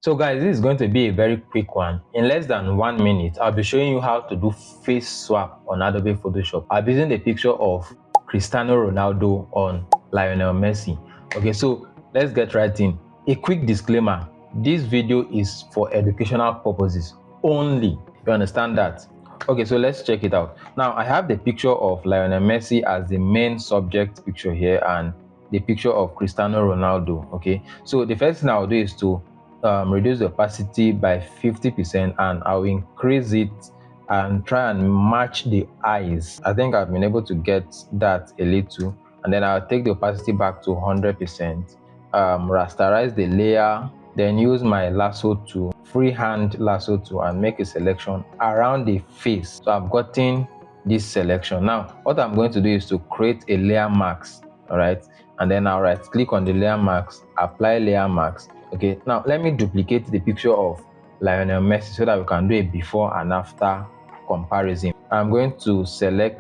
So guys, this is going to be a very quick one. In less than 1 minute, I'll be showing you how to do face swap on Adobe Photoshop. I'll be using the picture of Cristiano Ronaldo on Lionel Messi. Okay, so let's get right in. A quick disclaimer, this video is for educational purposes only. You understand that? Okay, so let's check it out. Now, I have the picture of Lionel Messi as the main subject picture here and the picture of Cristiano Ronaldo. Okay, so the first thing I'll do is to reduce the opacity by 50%, and I'll increase it and try and match the eyes. I think I've been able to get that a little, and then I'll take the opacity back to 100%, rasterize the layer, then use my lasso tool, freehand lasso tool, and make a selection around the face. So I've gotten this selection. Now what I'm going to do is to create a layer mask. All right, and then I'll right click on the layer mask, apply layer mask. Okay, now let me duplicate the picture of Lionel Messi so that we can do a before and after comparison. I'm going to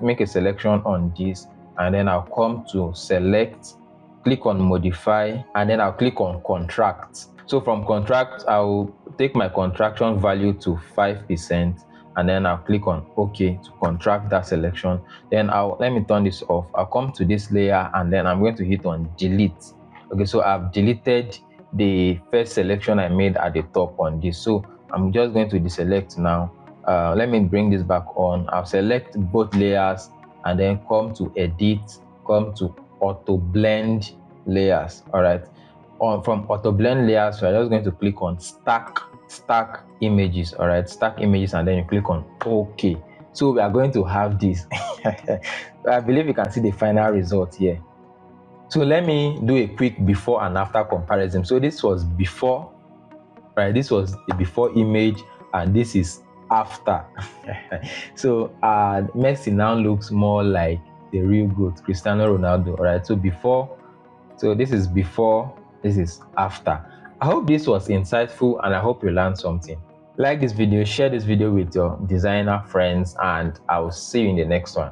make a selection on this, and then I'll come to select, click on modify, and then I'll click on contract. So from contract, I'll take my contraction value to 5%, and then I'll click on OK to contract that selection. Then let me turn this off. I'll come to this layer, and then I'm going to hit on delete. Okay, so I've deleted the first selection I made at the top on this. So I'm just going to deselect now. Let me bring this back on. I'll select both layers and then come to edit, come to auto blend layers. All right, from auto blend layers, so I'm just going to click on stack images. All right, stack images, and then you click on OK. So we are going to have this. I believe you can see the final result here. So let me do a quick before and after comparison. So this was before, right? This was the before image, and this is after. So Messi now looks more like the real GOAT, Cristiano Ronaldo. All right, so before, so this is before, this is after. I hope this was insightful, and I hope you learned something. Like this video, share this video with your designer friends, and I will see you in the next one.